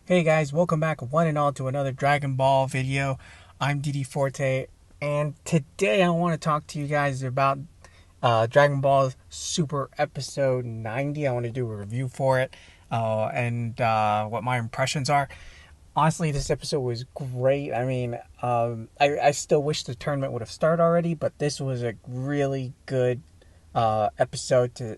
Hey guys, welcome back one and all to another Dragon Ball video. I'm Forte, and today I want to talk to you guys about Dragon Ball Super Episode 90. I want to do a review for it and what my impressions are. Honestly, this episode was great. I mean, I still wish the tournament would have started already, but this was a really good episode to,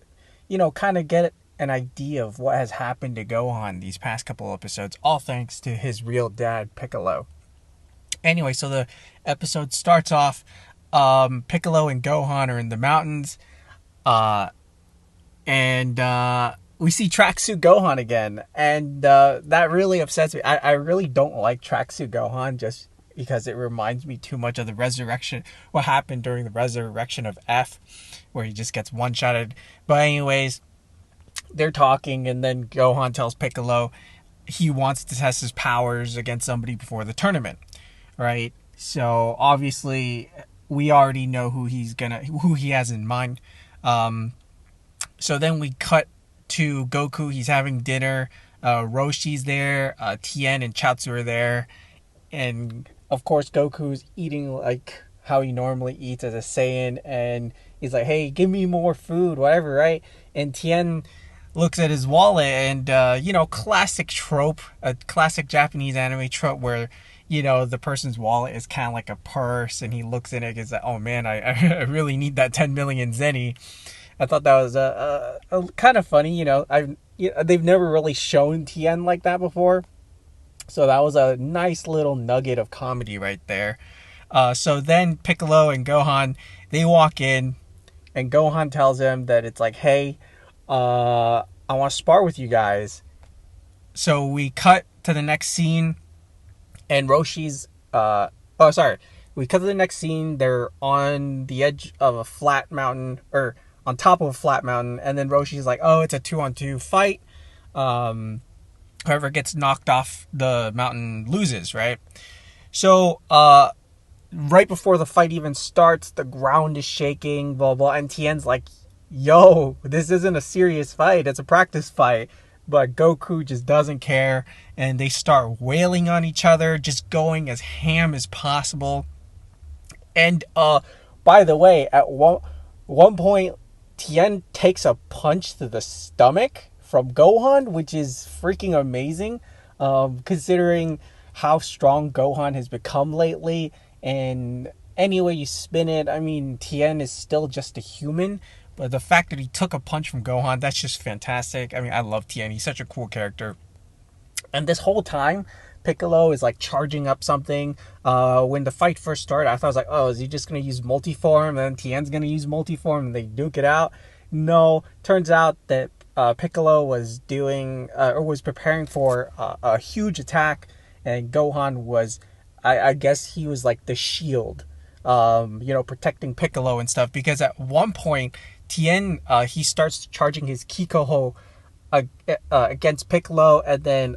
kind of get an idea of what has happened to Gohan these past couple episodes, all thanks to his real dad, Piccolo. Anyway, so the episode starts off. Piccolo and Gohan are in the mountains, uh, and we see Tracksuit Gohan again, and that really upsets me. I really don't like Tracksuit Gohan just because it reminds me too much of the resurrection, what happened during the resurrection of F, where he just gets one-shotted. But anyways, they're talking, and then Gohan tells Piccolo he wants to test his powers against somebody before the tournament, right? So obviously, we already know who he has in mind. So then we cut to Goku. He's having dinner. Roshi's there. Tien and Chaozu are there, and of course Goku's eating like how he normally eats as a Saiyan, and he's like, "Hey, give me more food, whatever," right? And Tien looks at his wallet, and classic trope, a classic Japanese anime trope where the person's wallet is kind of like a purse, and he looks in it and is like, "Oh man, I really need that 10 million zenny." I thought that was a kind of funny. They've never really shown Tien like that before, so that was a nice little nugget of comedy right there. So then Piccolo and Gohan, they walk in, and Gohan tells him that it's like, "Hey, I want to spar with you guys." So we cut to the next scene, and Roshi's oh, sorry. We cut to the next scene. They're on the edge of a flat mountain, or on top of a flat mountain, and then Roshi's like, "Oh, it's a 2-on-2 fight. Whoever gets knocked off the mountain loses," right? So, right before the fight even starts, the ground is shaking, blah blah, and Tien's like, "Yo, this isn't a serious fight. It's a practice fight." But Goku just doesn't care, and they start wailing on each other, just going as ham as possible. And by the way, at one point, Tien takes a punch to the stomach from Gohan, which is freaking amazing, considering how strong Gohan has become lately. And any way you spin it, I mean, Tien is still just a human, but the fact that he took a punch from Gohan, that's just fantastic. I mean, I love Tien. He's such a cool character. And this whole time, Piccolo is like charging up something. When the fight first started, I thought I was like, "Oh, is he just gonna use multiform? And then Tien's gonna use multiform, and they duke it out." No, turns out that Piccolo was doing or was preparing for a huge attack, and Gohan was, I guess he was like the shield, protecting Piccolo and stuff. Because at one point, Tien he starts charging his Kikoho against Piccolo, and then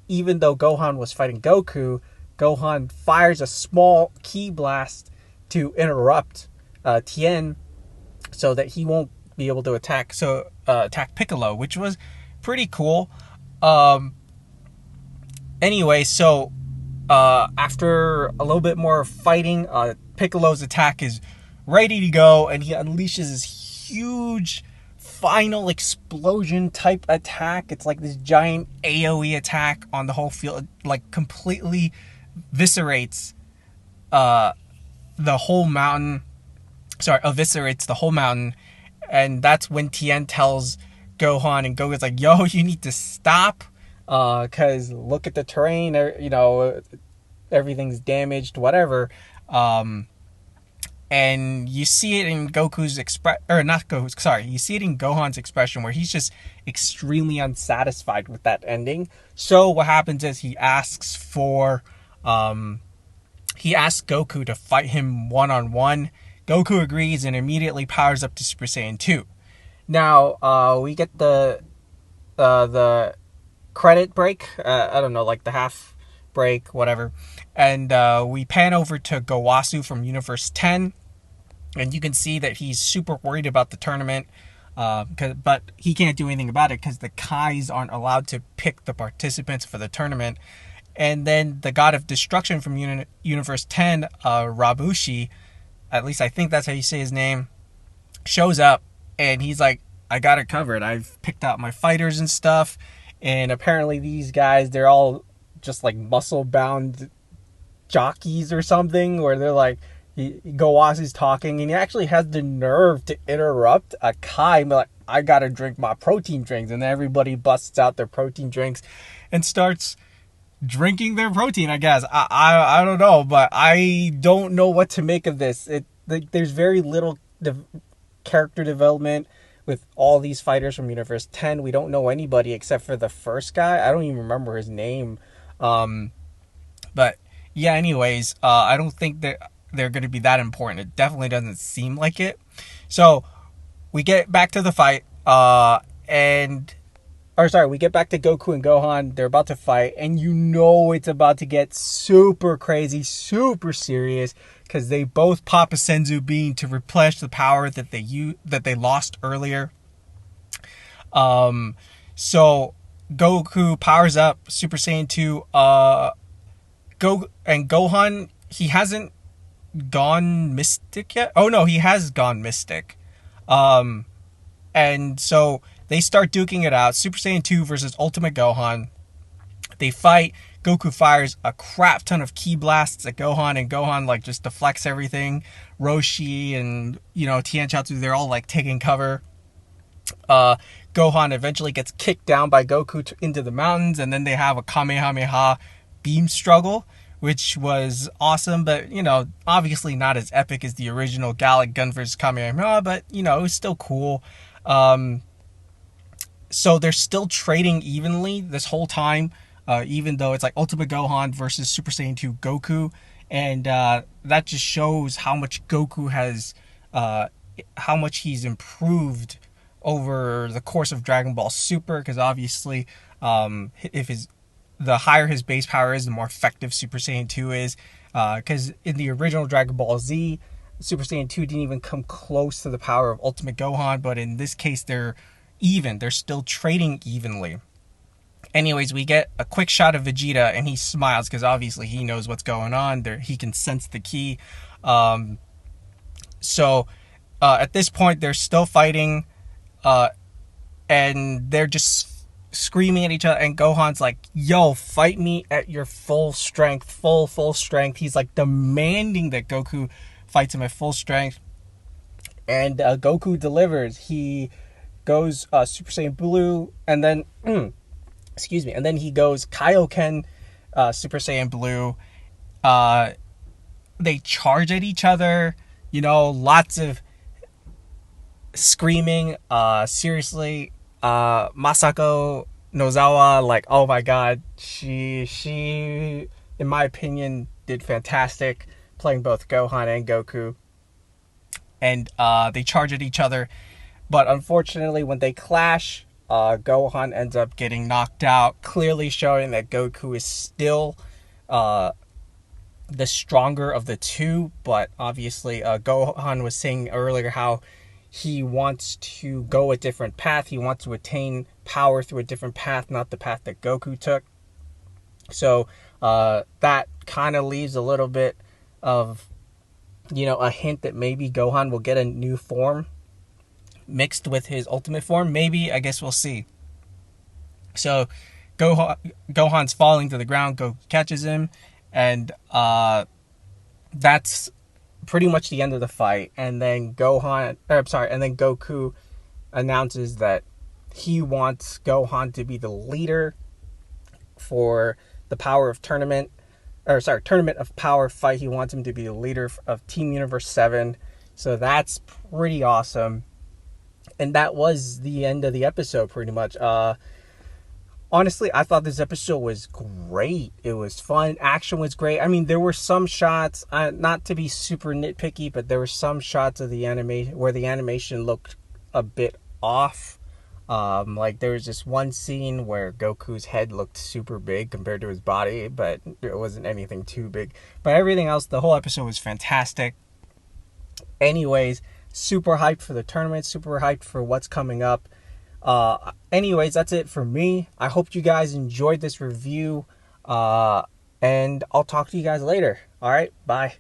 even though Gohan was fighting Goku, Gohan fires a small ki blast to interrupt Tien, so that he won't be able to attack Piccolo, which was pretty cool. Um, anyway, so after a little bit more fighting, Piccolo's attack is ready to go, and he unleashes his huge final explosion type attack. It's like this giant AoE attack on the whole field, like completely viscerates the whole mountain. Sorry, eviscerates the whole mountain. And that's when Tien tells Gohan, and Gohan's like, "Yo, you need to stop, cause look at the terrain, everything's damaged, whatever." And you see it in Goku's or not Goku's, sorry, you see it in Gohan's expression, where he's just extremely unsatisfied with that ending. So what happens is he asks Goku to fight him one-on-one. Goku agrees and immediately powers up to Super Saiyan 2. Now, we get the credit break. I don't know, like the half break, whatever. And we pan over to Gowasu from Universe 10. And you can see that he's super worried about the tournament. But he can't do anything about it because the Kais aren't allowed to pick the participants for the tournament. And then the god of destruction from Universe 10, Rabushi, at least I think that's how you say his name, shows up, and he's like, I got it covered. I've picked out my fighters and stuff. And apparently these guys, they're all just like muscle bound jockeys or something, where they're like, Gowasi's talking, and he actually has the nerve to interrupt a Kai and be like, I gotta drink my protein drinks. And then everybody busts out their protein drinks and starts drinking their protein, I guess. I don't know, but I don't know what to make of this. There's very little character development with all these fighters from Universe 10. We don't know anybody except for the first guy. I don't even remember his name. But yeah, anyways, I don't think that they're going to be that important. It definitely doesn't seem like it. So we get back to the fight, we get back to Goku and Gohan. They're about to fight, and you know it's about to get super crazy, super serious, because they both pop a Senzu bean to replenish the power that they lost earlier. So Goku powers up Super Saiyan 2. Gohan, he hasn't gone Mystic yet. Oh no, he has gone Mystic. And so they start duking it out. Super Saiyan 2 versus Ultimate Gohan. They fight. Goku fires a crap ton of ki blasts at Gohan, and Gohan like just deflects everything. Roshi and Tien Chiaotzu, they're all like taking cover. Gohan eventually gets kicked down by Goku into the mountains, and then they have a Kamehameha beam struggle, which was awesome, but obviously not as epic as the original Gallic Gun vs. Kamehameha, but it was still cool. So they're still trading evenly this whole time, even though it's like Ultimate Gohan versus Super Saiyan 2 Goku. And that just shows how much Goku has, how much he's improved over the course of Dragon Ball Super. Because obviously, the higher his base power is, the more effective Super Saiyan 2 is. Because in the original Dragon Ball Z, Super Saiyan 2 didn't even come close to the power of Ultimate Gohan. But in this case, they're even. They're still trading evenly. Anyways, we get a quick shot of Vegeta, and he smiles because obviously he knows what's going on. He can sense the ki. So at this point, they're still fighting, and they're just screaming at each other. And Gohan's like, "Yo, fight me at your full strength, full strength." He's like demanding that Goku fights him at full strength, and Goku delivers. He goes Super Saiyan Blue, and then and then he goes Kaioken Super Saiyan Blue. They charge at each other, lots of screaming. Seriously, Masako Nozawa, like, oh my god, she in my opinion did fantastic playing both Gohan and Goku. And they charge at each other. But unfortunately, when they clash, Gohan ends up getting knocked out, clearly showing that Goku is still the stronger of the two. But obviously, Gohan was saying earlier how he wants to go a different path. He wants to attain power through a different path, not the path that Goku took. So that kind of leaves a little bit of, a hint that maybe Gohan will get a new form mixed with his ultimate form. Maybe, I guess we'll see. So Gohan's falling to the ground. Goku catches him, and that's pretty much the end of the fight. And then Goku announces that he wants Gohan to be the leader for the Tournament of Power fight. He wants him to be the leader of Team Universe 7. So that's pretty awesome. And that was the end of the episode, pretty much. Honestly, I thought this episode was great. It was fun. Action was great. I mean, there were some shots, not to be super nitpicky, but there were some shots of the animation where the animation looked a bit off. Like there was this one scene where Goku's head looked super big compared to his body, but it wasn't anything too big. But everything else, the whole episode was fantastic. Anyways, super hyped for the tournament, super hyped for what's coming up. Anyways, that's it for me. I hope you guys enjoyed this review. And I'll talk to you guys later. All right, bye.